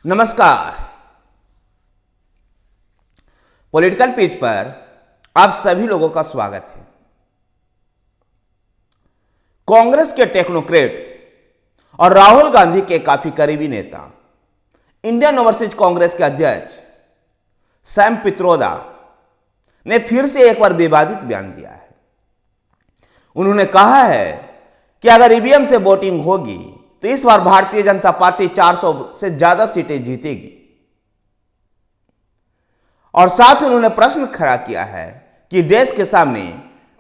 नमस्कार। Political page पर आप सभी लोगों का स्वागत है। कांग्रेस के टेक्नोक्रेट और राहुल गांधी के काफी करीबी नेता, इंडियन ओवरसीज कांग्रेस के अध्यक्ष सैम पित्रोदा ने फिर से एक बार विवादित बयान दिया है। उन्होंने कहा है कि अगर ईवीएम से वोटिंग होगी तो इस बार भारतीय जनता पार्टी 400 से ज्यादा सीटें जीतेगी। और साथ ही उन्होंने प्रश्न खड़ा किया है कि देश के सामने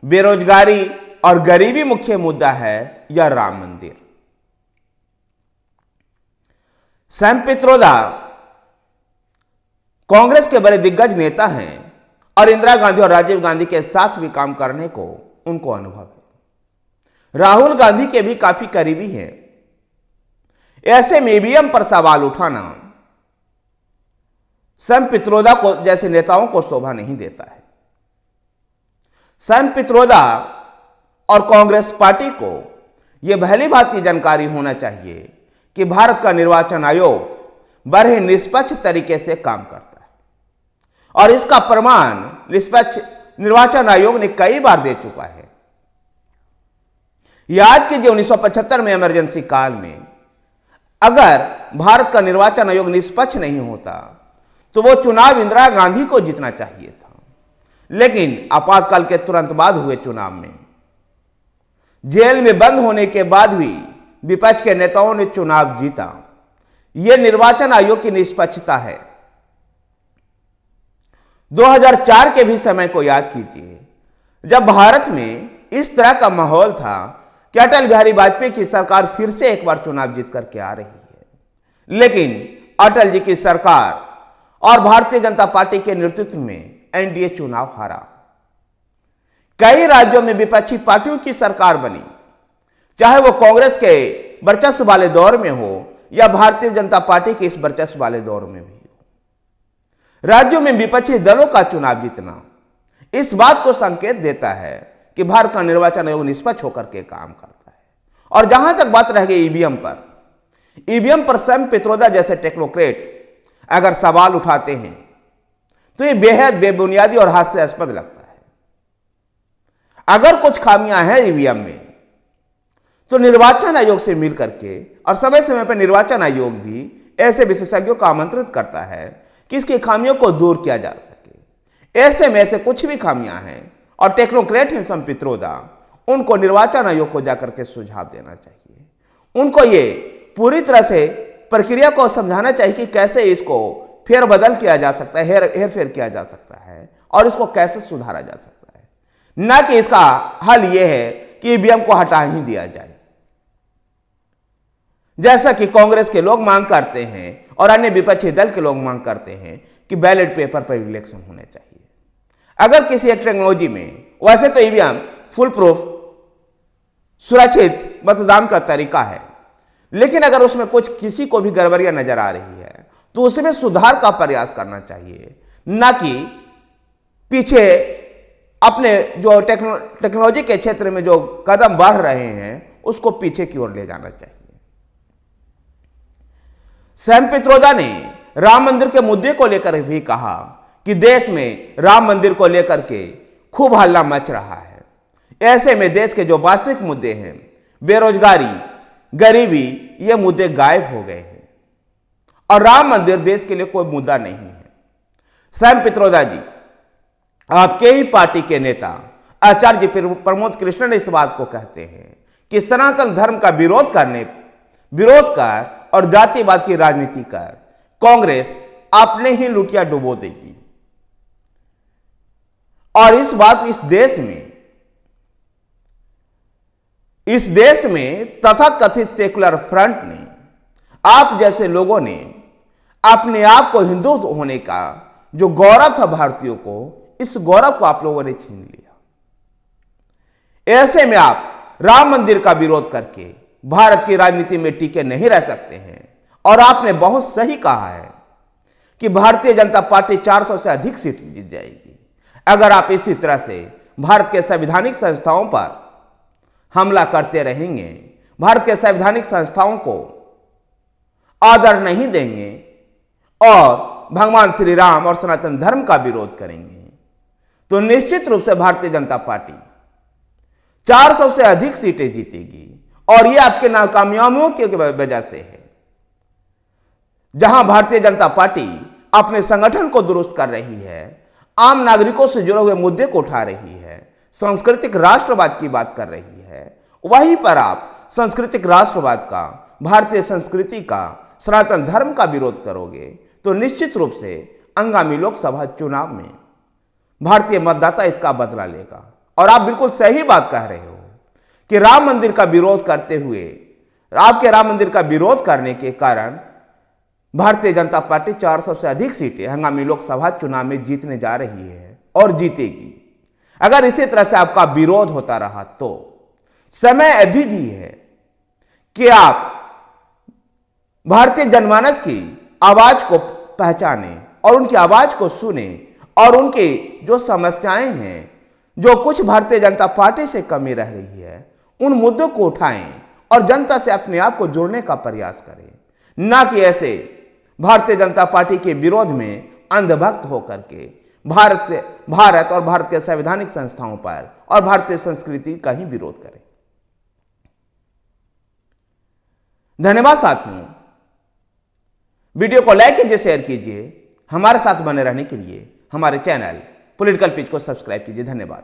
बेरोजगारी और गरीबी मुख्य मुद्दा है या राम मंदिर। सैम पित्रोदा कांग्रेस के बड़े दिग्गज नेता हैं और इंदिरा गांधी और राजीव गांधी के साथ भी काम करने को उनको अनुभव है। राहुल गांधी के भी काफी करीबी हैं। ऐसे में ईवीएम पर सवाल उठाना सैम पित्रोदा को जैसे नेताओं को शोभा नहीं देता है। सैम पित्रोदा और कांग्रेस पार्टी को यह भली भांति जानकारी होना चाहिए कि भारत का निर्वाचन आयोग बड़े निष्पक्ष तरीके से काम करता है और इसका प्रमाण निष्पक्ष निर्वाचन आयोग ने कई बार दे चुका है। याद कीजिए 1975 में इमरजेंसी काल में अगर भारत का निर्वाचन आयोग निष्पक्ष नहीं होता तो वो चुनाव इंदिरा गांधी को जीतना चाहिए था, लेकिन आपातकाल के तुरंत बाद हुए चुनाव में जेल में बंद होने के बाद भी विपक्ष के नेताओं ने चुनाव जीता। यह निर्वाचन आयोग की निष्पक्षता है। 2004 के भी समय को याद कीजिए, जब भारत में इस तरह का माहौल था कि अटल बिहारी वाजपेयी की सरकार फिर से एक बार चुनाव जीत करके आ रही है, लेकिन अटल जी की सरकार और भारतीय जनता पार्टी के नेतृत्व में एनडीए चुनाव हारा। कई राज्यों में विपक्षी पार्टियों की सरकार बनी, चाहे वो कांग्रेस के वर्चस्व वाले दौर में हो या भारतीय जनता पार्टी के इस वर्चस्व वाले दौर में भी हो। राज्यों में विपक्षी दलों का चुनाव जीतना इस बात को संकेत देता है कि भारत का निर्वाचन आयोग निष्पक्ष होकर के काम करता है। और जहां तक बात रह गई ईवीएम पर सैम पित्रोदा जैसे टेक्नोक्रेट अगर सवाल उठाते हैं तो ये बेहद बेबुनियादी और हास्यास्पद लगता है। अगर कुछ खामियां हैं ईवीएम में तो निर्वाचन आयोग से मिल करके और समय समय पर निर्वाचन आयोग भी ऐसे विशेषज्ञों को आमंत्रित करता है कि इसकी खामियों को दूर किया जा सके। ऐसे में ऐसे कुछ भी खामियां हैं और टेक्नोक्रेट हैं सैम पित्रोदा, उनको निर्वाचन आयोग को जाकर के सुझाव देना चाहिए। उनको ये पूरी तरह से प्रक्रिया को समझाना चाहिए कि कैसे इसको फेरबदल किया जा सकता है, हेर फेर किया जा सकता है और इसको कैसे सुधारा जा सकता है, न कि इसका हल यह है कि ईवीएम को हटा ही दिया जाए, जैसा कि कांग्रेस के लोग मांग करते हैं और अन्य विपक्षी दल के लोग मांग करते हैं कि बैलेट पेपर पर इलेक्शन होने चाहिए। अगर किसी एक टेक्नोलॉजी में, वैसे तो ईवीएम फुल प्रूफ सुरक्षित मतदान का तरीका है, लेकिन अगर उसमें कुछ किसी को भी गड़बड़ियां नजर आ रही है तो उसमें सुधार का प्रयास करना चाहिए, न कि पीछे अपने जो टेक्नोलॉजी के क्षेत्र में जो कदम बढ़ रहे हैं उसको पीछे की ओर ले जाना चाहिए। सैम पित्रोदा ने राम मंदिर के मुद्दे को लेकर भी कहा कि देश में राम मंदिर को लेकर के खूब हल्ला मच रहा है। ऐसे में देश के जो वास्तविक मुद्दे हैं, बेरोजगारी, गरीबी, ये मुद्दे गायब हो गए हैं और राम मंदिर देश के लिए कोई मुद्दा नहीं है। सैम पित्रोदा जी, आपके ही पार्टी के नेता आचार्य प्रमोद कृष्ण इस बात को कहते हैं कि सनातन धर्म का विरोध कर और जातिवाद की राजनीति कर कांग्रेस अपने ही लुटिया डुबो देगी। और इस बात इस देश में तथाकथित सेकुलर फ्रंट ने, आप जैसे लोगों ने अपने आप को हिंदू होने का जो गौरव था भारतीयों को, इस गौरव को आप लोगों ने छीन लिया। ऐसे में आप राम मंदिर का विरोध करके भारत की राजनीति में टिके नहीं रह सकते हैं। और आपने बहुत सही कहा है कि भारतीय जनता पार्टी 400 से अधिक सीट जीत जाएगी अगर आप इसी तरह से भारत के संवैधानिक संस्थाओं पर हमला करते रहेंगे, भारत के संवैधानिक संस्थाओं को आदर नहीं देंगे, और भगवान श्री राम और सनातन धर्म का विरोध करेंगे तो निश्चित रूप से भारतीय जनता पार्टी 400 से अधिक सीटें जीतेगी। और यह आपके नाकामयाबियों की वजह से है। जहां भारतीय जनता पार्टी अपने संगठन को दुरुस्त कर रही है, आम नागरिकों से जुड़े हुए मुद्दे को उठा रही है, सांस्कृतिक राष्ट्रवाद की बात कर रही है, वहीं पर आप सांस्कृतिक राष्ट्रवाद का, भारतीय संस्कृति का, सनातन धर्म का विरोध करोगे तो निश्चित रूप से आगामी लोकसभा चुनाव में भारतीय मतदाता इसका बदला लेगा। और आप बिल्कुल सही बात कह रहे हो कि राम मंदिर का विरोध करते हुए, आपके राम मंदिर का विरोध करने के कारण भारतीय जनता पार्टी 400 से अधिक सीटें आगामी लोकसभा चुनाव में जीतने जा रही है और जीतेगी। अगर इसी तरह से आपका विरोध होता रहा तो समय अभी भी है कि आप भारतीय जनमानस की आवाज को पहचाने और उनकी आवाज को सुने और उनकी जो समस्याएं हैं, जो कुछ भारतीय जनता पार्टी से कमी रह रही है, उन मुद्दों को उठाएं और जनता से अपने आप को जोड़ने का प्रयास करें, ना कि ऐसे भारतीय जनता पार्टी के विरोध में अंधभक्त होकर के भारत और भारत के संवैधानिक संस्थाओं पर और भारतीय संस्कृति का ही विरोध करें। धन्यवाद साथियों। वीडियो को लाइक कीजिए, शेयर कीजिए। हमारे साथ बने रहने के लिए हमारे चैनल पॉलिटिकल पिच को सब्सक्राइब कीजिए। धन्यवाद।